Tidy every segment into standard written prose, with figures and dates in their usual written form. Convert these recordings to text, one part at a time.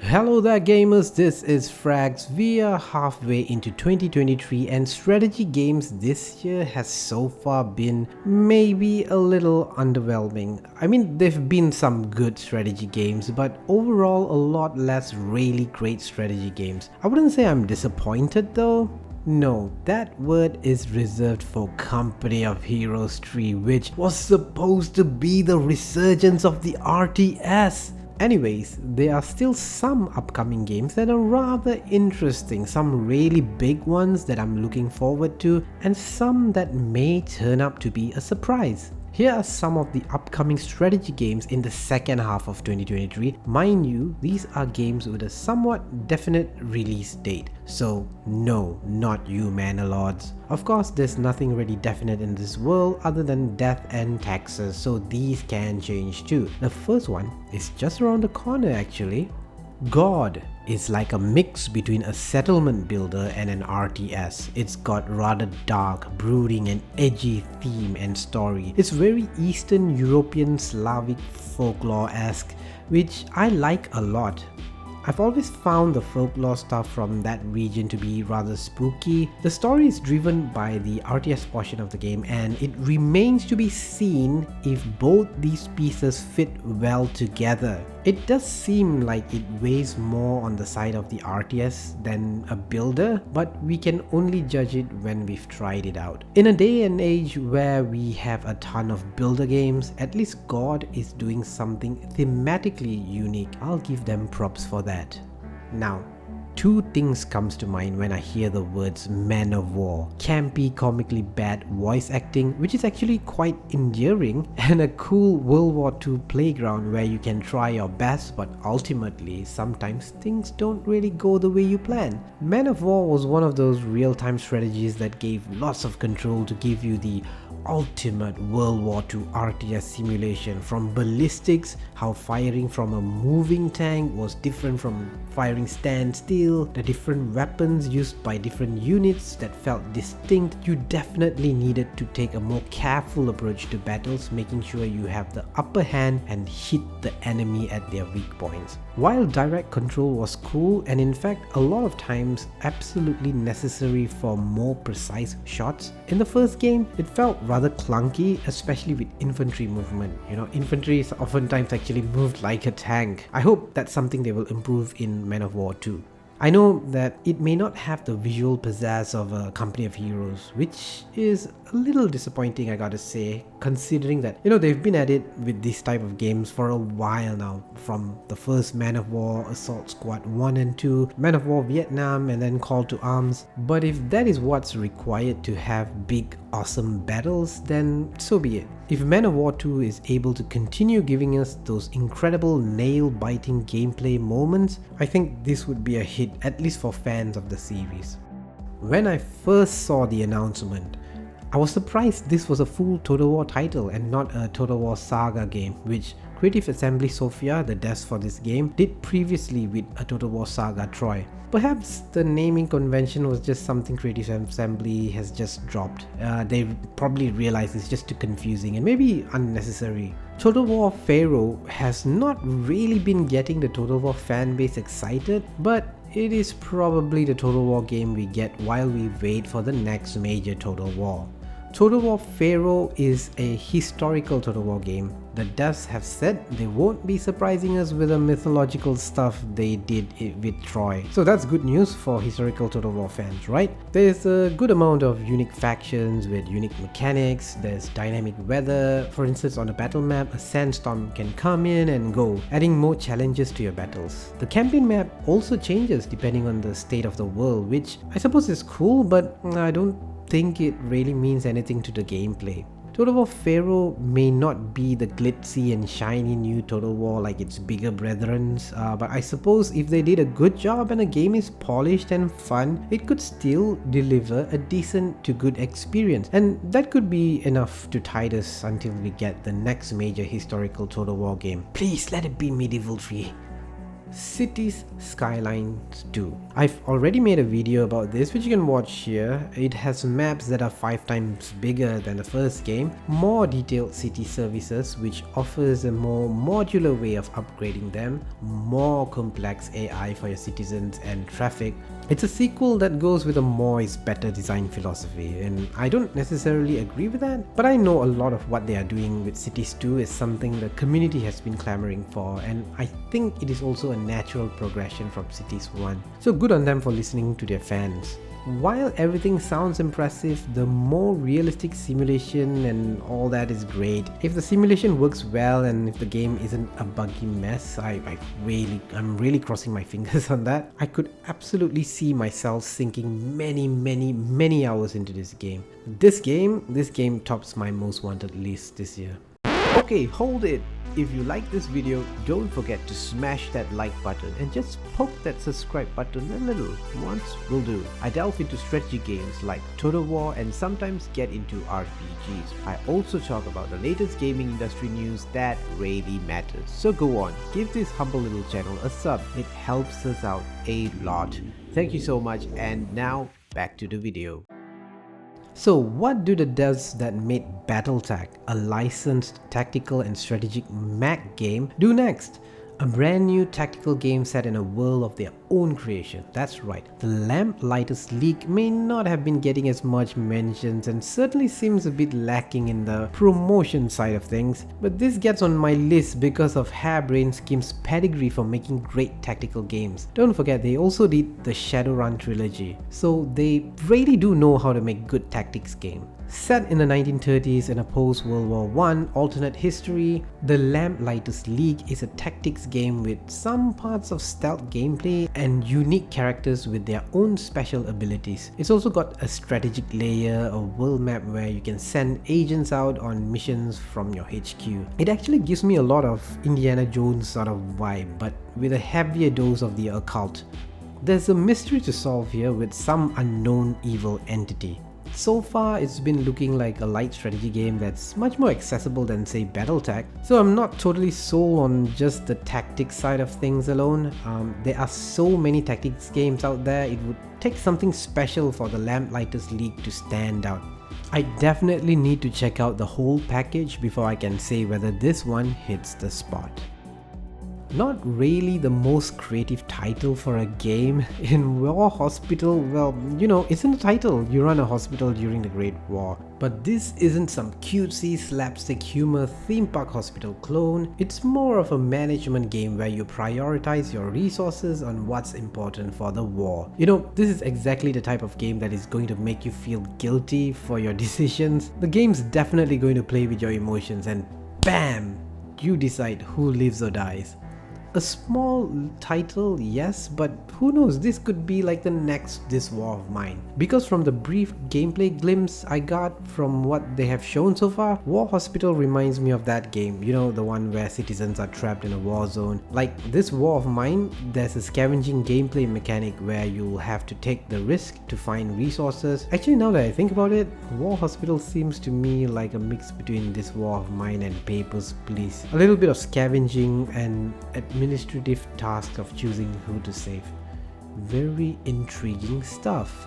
Hello there gamers, this is Frags. We are halfway into 2023 and strategy games this year has so far been maybe a little underwhelming. I mean, there've been some good strategy games, but overall a lot less really great strategy games. I wouldn't say I'm disappointed though. No, that word is reserved for Company of Heroes 3, which was supposed to be the resurgence of the RTS. Anyways, there are still some upcoming games that are rather interesting, some really big ones that I'm looking forward to, and some that may turn up to be a surprise. Here are some of the upcoming strategy games in the second half of 2023. Mind you, these are games with a somewhat definite release date. So no, not you Manalords. Of course, there's nothing really definite in this world other than death and taxes, so these can change too. The first one is just around the corner actually. God is like a mix between a settlement builder and an RTS. It's got rather dark, brooding and edgy theme and story. It's very Eastern European Slavic folklore-esque, which I like a lot. I've always found the folklore stuff from that region to be rather spooky. The story is driven by the RTS portion of the game and it remains to be seen if both these pieces fit well together. It does seem like it weighs more on the side of the RTS than a builder, but we can only judge it when we've tried it out. In a day and age where we have a ton of builder games, at least God is doing something thematically unique. I'll give them props for that. Now, two things comes to mind when I hear the words Man of War. Campy, comically bad voice acting, which is actually quite endearing, and a cool World War II playground where you can try your best, but ultimately sometimes things don't really go the way you plan. Man of War was one of those real-time strategies that gave lots of control to give you the ultimate World War II RTS simulation, from ballistics, how firing from a moving tank was different from firing standstill, the different weapons used by different units that felt distinct. You definitely needed to take a more careful approach to battles, making sure you have the upper hand and hit the enemy at their weak points. While direct control was cool and in fact a lot of times absolutely necessary for more precise shots, in the first game it felt rather clunky, especially with infantry movement. Infantry is oftentimes actually moved like a tank. I hope that's something they will improve in Man of War 2. I know that it may not have the visual pizzazz of a Company of Heroes, which is a little disappointing, I gotta say, considering that, they've been at it with this type of games for a while now, from the first Man of War, Assault Squad 1 and 2, Man of War Vietnam, and then Call to Arms. But if that is what's required to have big, awesome battles, then so be it. If Man of War 2 is able to continue giving us those incredible nail-biting gameplay moments, I think this would be a hit, at least for fans of the series. When I first saw the announcement, I was surprised this was a full Total War title and not a Total War Saga game, which Creative Assembly Sofia, the devs for this game, did previously with a Total War Saga Troy. Perhaps the naming convention was just something Creative Assembly has just dropped. They probably realized it's just too confusing and maybe unnecessary. Total War Pharaoh has not really been getting the Total War fanbase excited, but it is probably the Total War game we get while we wait for the next major Total War. Total War Pharaoh is a historical Total War game. The devs have said they won't be surprising us with the mythological stuff they did with Troy. So that's good news for historical Total War fans, right? There's a good amount of unique factions with unique mechanics. There's dynamic weather. For instance, on a battle map, a sandstorm can come in and go, adding more challenges to your battles. The campaign map also changes depending on the state of the world, which I suppose is cool, but I don't think it really means anything to the gameplay. Total War Pharaoh may not be the glitzy and shiny new Total War like its bigger brethrens, but I suppose if they did a good job and the game is polished and fun, it could still deliver a decent to good experience, and that could be enough to tide us until we get the next major historical Total War game. Please let it be Medieval 3. Cities Skylines 2. I've already made a video about this which you can watch here. It has maps that are 5 times bigger than the first game, more detailed city services which offers a more modular way of upgrading them, more complex AI for your citizens and traffic. It's a sequel that goes with a more is better design philosophy, and I don't necessarily agree with that, but I know a lot of what they are doing with Cities 2 is something the community has been clamoring for, and I think it is also a natural progression from Cities 1. So good on them for listening to their fans. While everything sounds impressive, the more realistic simulation and all that is great. If the simulation works well and if the game isn't a buggy mess, I'm really crossing my fingers on that. I could absolutely see myself sinking many hours into this game. This game tops my most wanted list this year. Okay, hold it. If you like this video, don't forget to smash that like button and just poke that subscribe button a little. Once will do. I delve into strategy games like Total War and sometimes get into RPGs. I also talk about the latest gaming industry news that really matters. So go on, give this humble little channel a sub. It helps us out a lot. Thank you so much, and now back to the video. So what do the devs that made Battletech, a licensed tactical and strategic Mac game, do next? A brand new tactical game set in a world of their own creation. That's right, the Lamplighters League may not have been getting as much mentions and certainly seems a bit lacking in the promotion side of things, but this gets on my list because of Harebrained Schemes' pedigree for making great tactical games. Don't forget, they also did the Shadowrun trilogy, so they really do know how to make good tactics game. Set in the 1930s in a post-World War I alternate history, the Lamplighters League is a tactics game with some parts of stealth gameplay and unique characters with their own special abilities. It's also got a strategic layer, a world map where you can send agents out on missions from your HQ. It actually gives me a lot of Indiana Jones sort of vibe, but with a heavier dose of the occult. There's a mystery to solve here with some unknown evil entity. So far, it's been looking like a light strategy game that's much more accessible than say Battletech, so I'm not totally sold on just the tactics side of things alone. There are so many tactics games out there, it would take something special for the Lamplighters League to stand out. I definitely need to check out the whole package before I can say whether this one hits the spot. Not really the most creative title for a game. In War Hospital, well, you know, it's in the title, you run a hospital during the Great War. But this isn't some cutesy slapstick humor theme park hospital clone, it's more of a management game where you prioritize your resources on what's important for the war. You know, this is exactly the type of game that is going to make you feel guilty for your decisions. The game's definitely going to play with your emotions and BAM! You decide who lives or dies. A small title, yes, but who knows, this could be like the next This War of Mine. Because from the brief gameplay glimpse I got from what they have shown so far, War Hospital reminds me of that game, you know, the one where citizens are trapped in a war zone. Like this War of Mine, there's a scavenging gameplay mechanic where you'll have to take the risk to find resources. Actually, now that I think about it, War Hospital seems to me like a mix between This War of Mine and Papers, Please. A little bit of scavenging and administrative task of choosing who to save. Very intriguing stuff.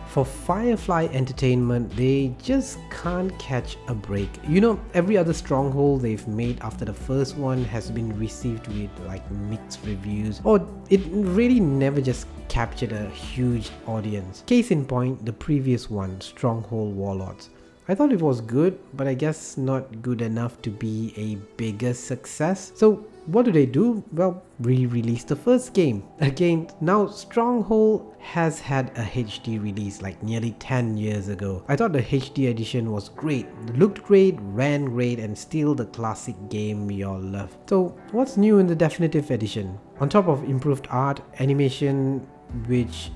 For Firefly Entertainment, they just can't catch a break. You know, every other stronghold they've made after the first one has been received with like mixed reviews, or it really never just captured a huge audience. Case in point, the previous one, Stronghold Warlords. I thought it was good, but I guess not good enough to be a bigger success. So what do? Well, re-release the first game. Again, now Stronghold has had a HD release like nearly 10 years ago. I thought the HD edition was great, looked great, ran great, and still the classic game we all love. So what's new in the definitive edition? On top of improved art, animation, which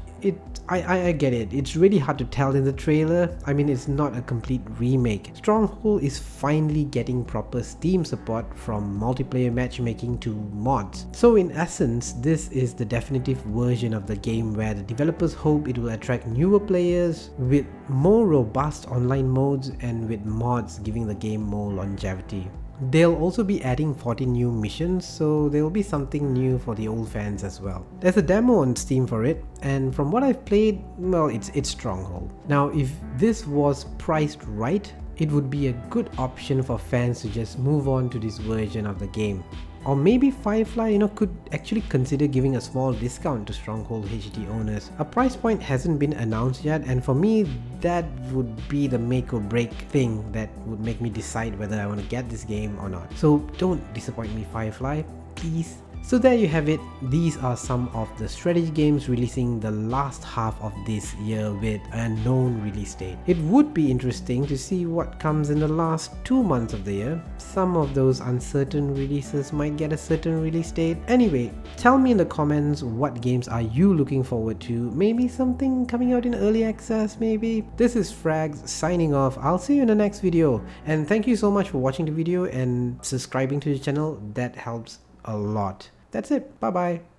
I get it, it's really hard to tell in the trailer. I mean, it's not a complete remake. Stronghold is finally getting proper Steam support from multiplayer matchmaking to mods. So in essence, this is the definitive version of the game where the developers hope it will attract newer players with more robust online modes and with mods giving the game more longevity. They'll also be adding 14 new missions, so there'll be something new for the old fans as well. There's a demo on Steam for it, and from what I've played, well, it's Stronghold. Now, if this was priced right, it would be a good option for fans to just move on to this version of the game. Or maybe Firefly, could actually consider giving a small discount to Stronghold HD owners. A price point hasn't been announced yet, and for me, that would be the make or break thing that would make me decide whether I want to get this game or not. So don't disappoint me, Firefly, please. So there you have it. These are some of the strategy games releasing the last half of this year with a known release date. It would be interesting to see what comes in the last 2 months of the year. Some of those uncertain releases might get a certain release date. Anyway, tell me in the comments what games are you looking forward to. Maybe something coming out in early access, maybe. This is Frags signing off. I'll see you in the next video. And thank you so much for watching the video and subscribing to the channel. That helps a lot. That's it. Bye bye.